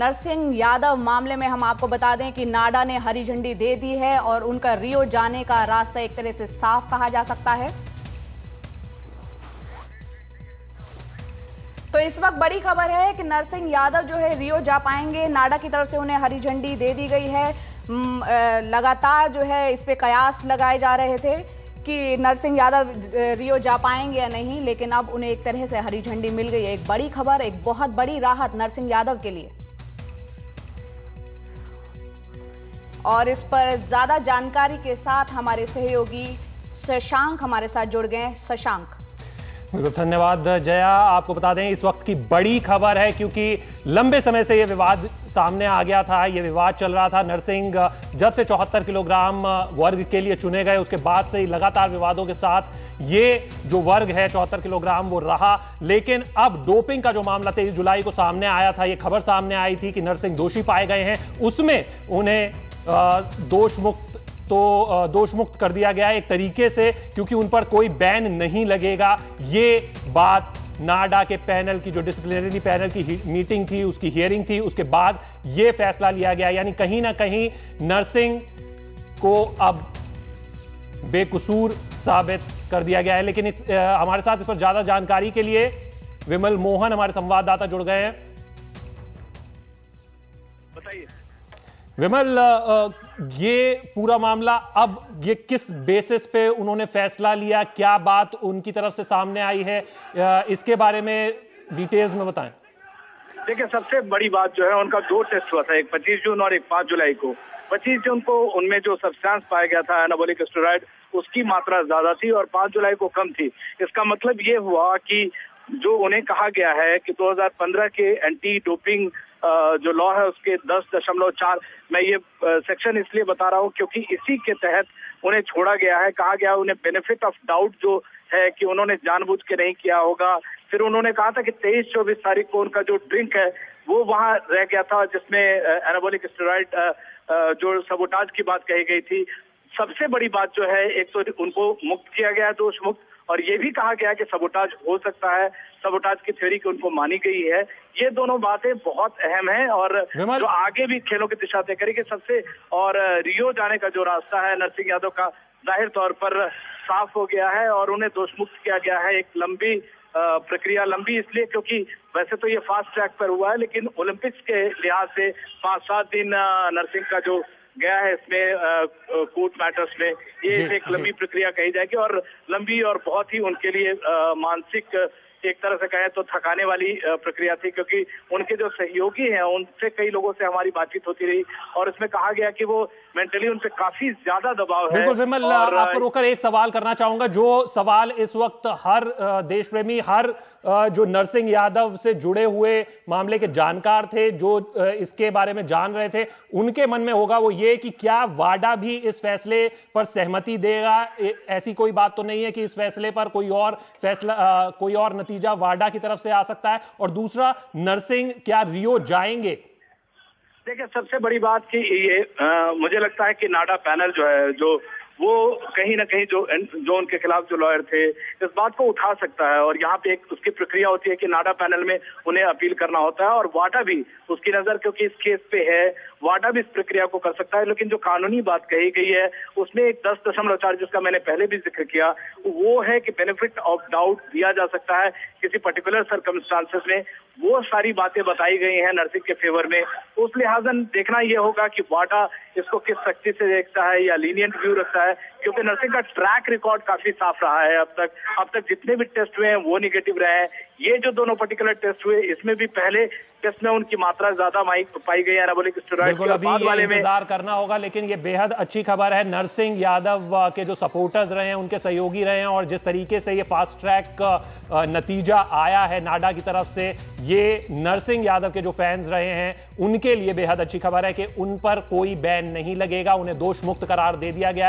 नरसिंह यादव मामले में हम आपको बता दें कि नाडा ने हरी झंडी दे दी है और उनका रियो जाने का रास्ता एक तरह से साफ कहा जा सकता है। तो इस वक्त बड़ी खबर है कि नरसिंह यादव जो है रियो जा पाएंगे। नाडा की तरफ से उन्हें हरी झंडी दे दी गई है। लगातार जो है इस पे कयास लगाए जा रहे थे कि नरसिंह यादव रियो जा पाएंगे या नहीं, लेकिन अब उन्हें एक तरह से हरी झंडी मिल गई है। एक बड़ी खबर, एक बहुत बड़ी राहत नरसिंह यादव के लिए। और इस पर ज्यादा जानकारी के साथ हमारे सहयोगी शशांक हमारे साथ जुड़ गए। शशांक, धन्यवाद जया। आपको बता दें इस वक्त की बड़ी खबर है क्योंकि लंबे समय से यह विवाद सामने आ गया था। यह विवाद चल रहा था। नरसिंह जब से 74 किलोग्राम वर्ग के लिए चुने गए उसके बाद से ही लगातार विवादों के साथ ये जो वर्ग है 74 किलोग्राम वो रहा। लेकिन अब डोपिंग का जो मामला 23 जुलाई को सामने आया था, ये खबर सामने आई थी कि नरसिंह दोषी पाए गए हैं, उसमें उन्हें दोष मुक्त कर दिया गया है एक तरीके से, क्योंकि उन पर कोई बैन नहीं लगेगा। ये बात नाडा के पैनल की, जो डिसिप्लिनरी पैनल की मीटिंग थी, उसकी हियरिंग थी, उसके बाद ये फैसला लिया गया। यानी कहीं ना कहीं नरसिंह को अब बेकसूर साबित कर दिया गया है। लेकिन हमारे साथ इस पर ज्यादा जानकारी के लिए विमल मोहन हमारे संवाददाता जुड़ गए हैं। बताइए विमल, ये पूरा मामला अब ये किस बेसिस पे उन्होंने फैसला लिया, क्या बात उनकी तरफ से सामने आई है, इसके बारे में डिटेल्स में बताएं। देखिए, सबसे बड़ी बात जो है उनका 2 टेस्ट हुआ था, एक 25 जून और एक 5 जुलाई को। 25 जून को उनमें जो सब्सटेंस पाया गया था एनाबॉलिक स्टेरॉइड, उसकी मात्रा ज्यादा थी और 5 जुलाई को कम थी। इसका मतलब ये हुआ कि जो उन्हें कहा गया है कि 2015 के एंटी डोपिंग जो लॉ है उसके 10.4, मैं ये सेक्शन इसलिए बता रहा हूँ क्योंकि इसी के तहत उन्हें छोड़ा गया है। कहा गया उन्हें बेनिफिट ऑफ डाउट जो है कि उन्होंने जानबूझ के नहीं किया होगा। फिर उन्होंने कहा था कि 23-24 तारीख को उनका जो ड्रिंक है वो वहां रह गया था, जिसमें एनाबॉलिक स्टेरॉइड जो सबोटाज की बात कही गई थी। सबसे बड़ी बात जो है, एक तो उनको मुक्त किया गया, दोष मुक्त, और ये भी कहा गया कि सबोटाज हो सकता है, सबोटाज की थ्योरी की उनको मानी गई है। ये दोनों बातें बहुत अहम हैं और जो आगे भी खेलों की दिशा तय करेगी सबसे। और रियो जाने का जो रास्ता है नरसिंह यादव का जाहिर तौर पर साफ हो गया है और उन्हें दोष मुक्त किया गया है। एक लंबी प्रक्रिया, लंबी इसलिए क्योंकि वैसे तो ये फास्ट ट्रैक पर हुआ है, लेकिन ओलंपिक्स के लिहाज से 5-7 दिन नरसिंह का जो गया है इसमें कोर्ट मैटर्स में, ये एक लंबी प्रक्रिया कही जाएगी और लंबी और बहुत ही उनके लिए मानसिक एक तरह से कहें तो थकाने वाली प्रक्रिया थी, क्योंकि उनके जो सहयोगी हैं उनसे कई लोगों से हमारी बातचीत होती रही और इसमें कहा गया कि वो मेंटली उनसे काफी ज्यादा दबाव है। बिल्कुल विमल, आपको रोककर एक सवाल करना चाहूंगा, जो सवाल इस वक्त हर देश प्रेमी, हर जो नरसिंह यादव से जुड़े हुए मामले के जानकार थे, जो इसके बारे में जान रहे थे, उनके मन में होगा, वो ये कि क्या वाडा भी इस फैसले पर सहमति देगा। ऐसी कोई बात तो नहीं है कि इस फैसले पर कोई और फैसला, कोई और नतीजा वाडा की तरफ से आ सकता है। और दूसरा, नरसिंह क्या रियो जाएंगे? देखिए, सबसे बड़ी बात कि ये मुझे लगता है कि नाडा पैनल जो है, जो वो कहीं ना कहीं जो उनके खिलाफ जो लॉयर थे इस बात को उठा सकता है और यहाँ पे एक उसकी प्रक्रिया होती है कि नाडा पैनल में उन्हें अपील करना होता है और वाडा भी उसकी नजर क्योंकि इस केस पे है, वाडा भी इस प्रक्रिया को कर सकता है। लेकिन जो कानूनी बात कही गई है उसमें एक 10.4 जिसका मैंने पहले भी जिक्र किया, वो है कि बेनिफिट ऑफ डाउट दिया जा सकता है किसी पर्टिकुलर सर्कमस्टांसेस में। वो सारी बातें बताई गई हैं नरसिंह के फेवर में। उस लिहाजन देखना यह होगा कि वाडा इसको किस सख्ती से देखता है या लीनियंट व्यू रखता है, क्योंकि नरसिंह का ट्रैक रिकॉर्ड काफी साफ रहा है। अब तक जितने भी टेस्ट हुए हैं वो निगेटिव रहे हैं। ये जो दोनों पर्टिकुलर टेस्ट हुए इसमें भी पहले टेस्ट में उनकी मात्रा ज्यादा पाई गई एनाबॉलिक स्टेरॉइड की, बाद वाले में इंतजार करना होगा। लेकिन ये बेहद अच्छी खबर है, नरसिंह यादव के जो सपोर्टर्स रहे हैं, उनके सहयोगी रहे हैं और जिस तरीके से ये फास्ट ट्रैक नतीजा आया है नाडा की तरफ से, ये नरसिंह यादव के जो फैंस रहे हैं उनके लिए बेहद अच्छी खबर है कि उन पर कोई बैन नहीं लगेगा, उन्हें दोष मुक्त करार दे दिया गया।